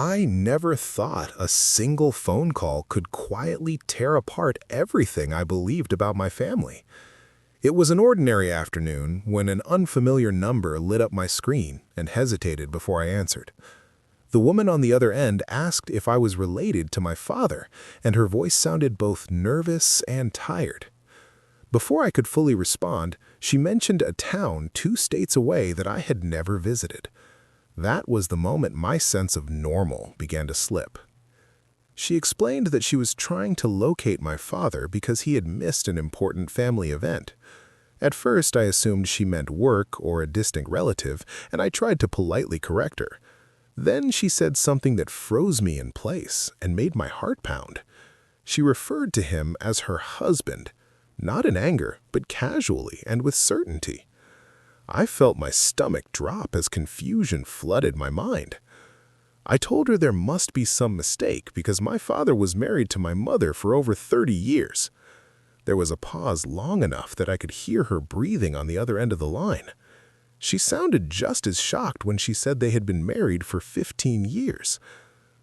I never thought a single phone call could quietly tear apart everything I believed about my family. It was an ordinary afternoon when an unfamiliar number lit up my screen and hesitated before I answered. The woman on the other end asked if I was related to my father, and her voice sounded both nervous and tired. Before I could fully respond, she mentioned a town 2 states away that I had never visited. That was the moment my sense of normal began to slip. She explained that she was trying to locate my father because he had missed an important family event. At first, I assumed she meant work or a distant relative, and I tried to politely correct her. Then she said something that froze me in place and made my heart pound. She referred to him as her husband, not in anger, but casually and with certainty. I felt my stomach drop as confusion flooded my mind. I told her there must be some mistake because my father was married to my mother for over 30 years. There was a pause long enough that I could hear her breathing on the other end of the line. She sounded just as shocked when she said they had been married for 15 years.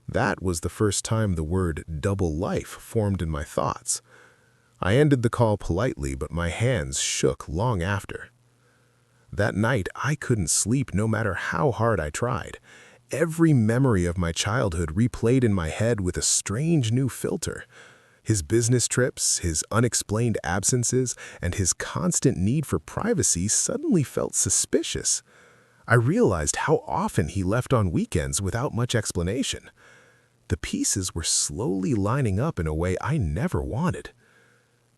That was the first time the word double life formed in my thoughts. I ended the call politely, but my hands shook long after. That night, I couldn't sleep no matter how hard I tried. Every memory of my childhood replayed in my head with a strange new filter. His business trips, his unexplained absences, and his constant need for privacy suddenly felt suspicious. I realized how often he left on weekends without much explanation. The pieces were slowly lining up in a way I never wanted.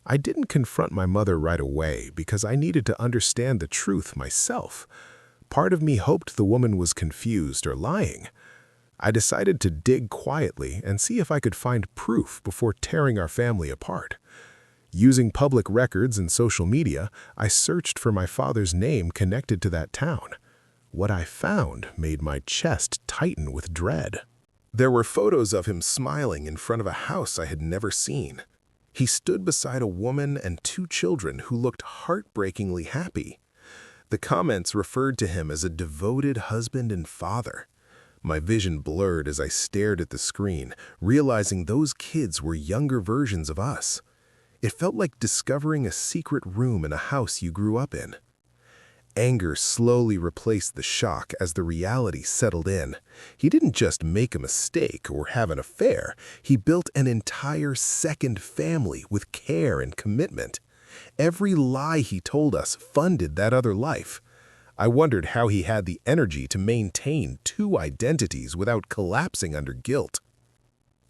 I didn't confront my mother right away because I needed to understand the truth myself. Part of me hoped the woman was confused or lying. I decided to dig quietly and see if I could find proof before tearing our family apart. Using public records and social media, I searched for my father's name connected to that town. What I found made my chest tighten with dread. There were photos of him smiling in front of a house I had never seen. He stood beside a woman and 2 children who looked heartbreakingly happy. The comments referred to him as a devoted husband and father. My vision blurred as I stared at the screen, realizing those kids were younger versions of us. It felt like discovering a secret room in a house you grew up in. Anger slowly replaced the shock as the reality settled in. He didn't just make a mistake or have an affair. He built an entire second family with care and commitment. Every lie he told us funded that other life. I wondered how he had the energy to maintain 2 identities without collapsing under guilt.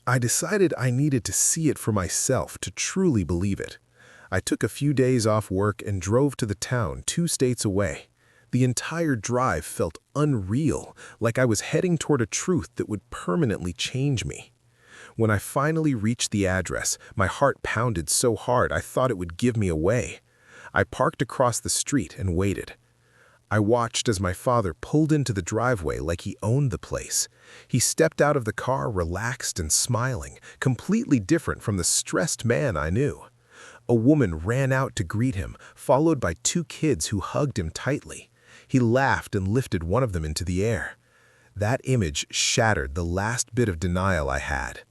I decided I needed to see it for myself to truly believe it. I took a few days off work and drove to the town 2 states away. The entire drive felt unreal, like I was heading toward a truth that would permanently change me. When I finally reached the address, my heart pounded so hard I thought it would give me away. I parked across the street and waited. I watched as my father pulled into the driveway like he owned the place. He stepped out of the car relaxed and smiling, completely different from the stressed man I knew. A woman ran out to greet him, followed by 2 kids who hugged him tightly. He laughed and lifted one of them into the air. That image shattered the last bit of denial I had.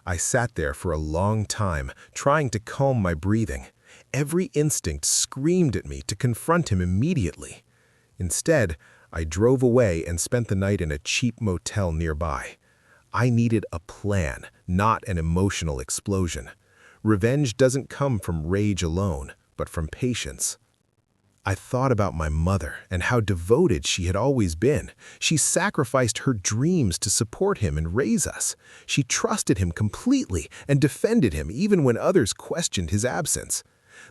I sat there for a long time, trying to calm my breathing. Every instinct screamed at me to confront him immediately. Instead, I drove away and spent the night in a cheap motel nearby. I needed a plan, not an emotional explosion. Revenge doesn't come from rage alone, but from patience. I thought about my mother and how devoted she had always been. She sacrificed her dreams to support him and raise us. She trusted him completely and defended him even when others questioned his absence.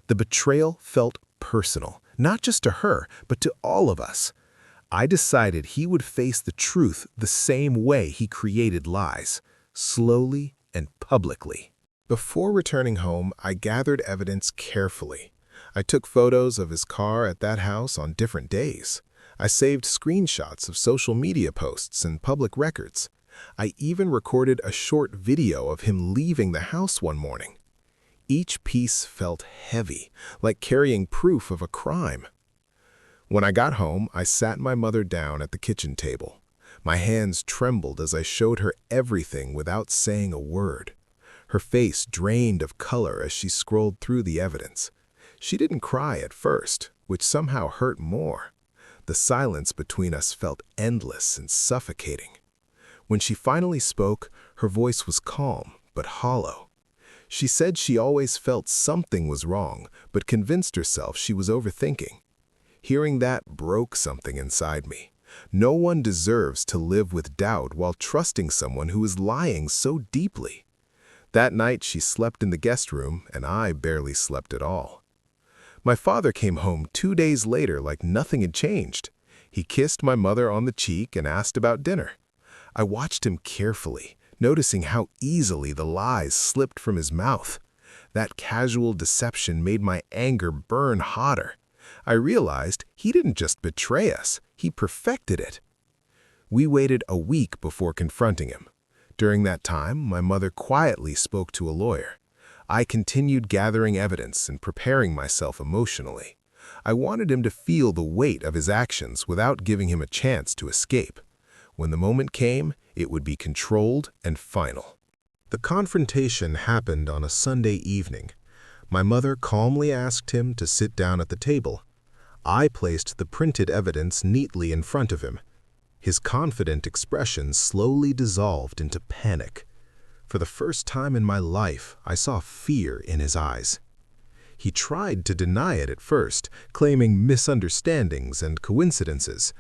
The betrayal felt personal, not just to her, but to all of us. I decided he would face the truth the same way he created lies, slowly and publicly. Before returning home, I gathered evidence carefully. I took photos of his car at that house on different days. I saved screenshots of social media posts and public records. I even recorded a short video of him leaving the house one morning. Each piece felt heavy, like carrying proof of a crime. When I got home, I sat my mother down at the kitchen table. My hands trembled as I showed her everything without saying a word. Her face drained of color as she scrolled through the evidence. She didn't cry at first, which somehow hurt more. The silence between us felt endless and suffocating. When she finally spoke, her voice was calm but hollow. She said she always felt something was wrong, but convinced herself she was overthinking. Hearing that broke something inside me. No one deserves to live with doubt while trusting someone who is lying so deeply. That night she slept in the guest room, and I barely slept at all. My father came home 2 days later like nothing had changed. He kissed my mother on the cheek and asked about dinner. I watched him carefully, noticing how easily the lies slipped from his mouth. That casual deception made my anger burn hotter. I realized he didn't just betray us, he perfected it. We waited a week before confronting him. During that time, my mother quietly spoke to a lawyer. I continued gathering evidence and preparing myself emotionally. I wanted him to feel the weight of his actions without giving him a chance to escape. When the moment came, it would be controlled and final. The confrontation happened on a Sunday evening. My mother calmly asked him to sit down at the table. I placed the printed evidence neatly in front of him. His confident expression slowly dissolved into panic. For the first time in my life, I saw fear in his eyes. He tried to deny it at first, claiming misunderstandings and coincidences.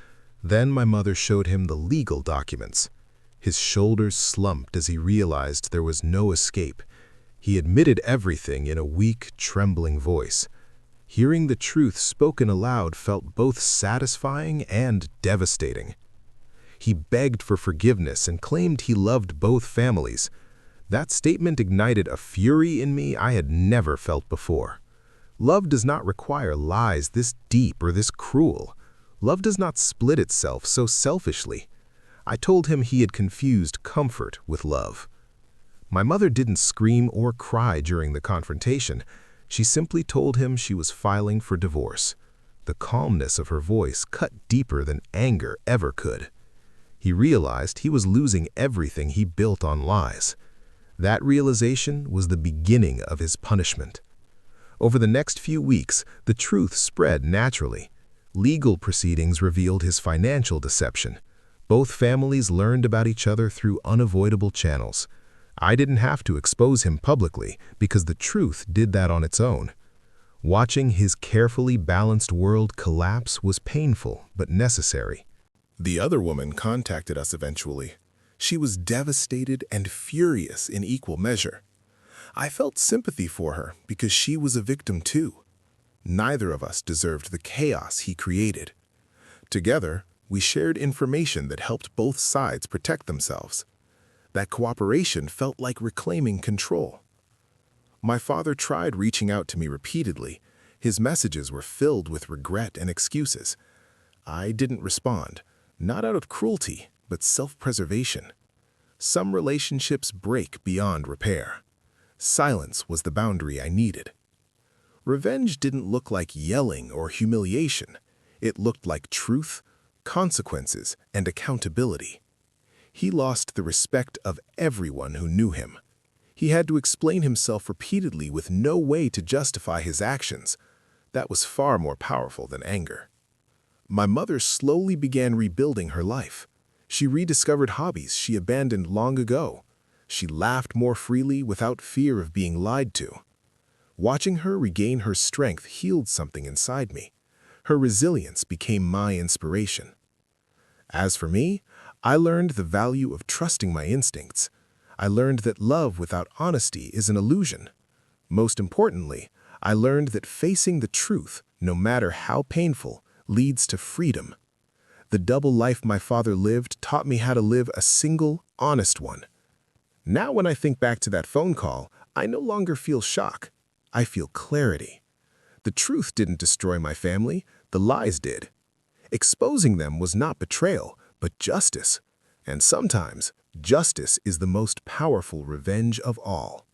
Then my mother showed him the legal documents. His shoulders slumped as he realized there was no escape. He admitted everything in a weak, trembling voice. Hearing the truth spoken aloud felt both satisfying and devastating. He begged for forgiveness and claimed he loved both families. That statement ignited a fury in me I had never felt before. Love does not require lies this deep or this cruel. Love does not split itself so selfishly. I told him he had confused comfort with love. My mother didn't scream or cry during the confrontation. She simply told him she was filing for divorce. The calmness of her voice cut deeper than anger ever could. He realized he was losing everything he built on lies. That realization was the beginning of his punishment. Over the next few weeks, the truth spread naturally. Legal proceedings revealed his financial deception. Both families learned about each other through unavoidable channels. I didn't have to expose him publicly because the truth did that on its own. Watching his carefully balanced world collapse was painful but necessary. The other woman contacted us eventually. She was devastated and furious in equal measure. I felt sympathy for her because she was a victim too. Neither of us deserved the chaos he created. Together, we shared information that helped both sides protect themselves. That cooperation felt like reclaiming control. My father tried reaching out to me repeatedly. His messages were filled with regret and excuses. I didn't respond. Not out of cruelty, but self-preservation. Some relationships break beyond repair. Silence was the boundary I needed. Revenge didn't look like yelling or humiliation. It looked like truth, consequences, and accountability. He lost the respect of everyone who knew him. He had to explain himself repeatedly with no way to justify his actions. That was far more powerful than anger. My mother slowly began rebuilding her life. She rediscovered hobbies she abandoned long ago. She laughed more freely without fear of being lied to. Watching her regain her strength healed something inside me. Her resilience became my inspiration. As for me, I learned the value of trusting my instincts. I learned that love without honesty is an illusion. Most importantly, I learned that facing the truth, no matter how painful, leads to freedom. The double life my father lived taught me how to live a single, honest one. Now when I think back to that phone call, I no longer feel shock. I feel clarity. The truth didn't destroy my family, the lies did. Exposing them was not betrayal, but justice. And sometimes, justice is the most powerful revenge of all.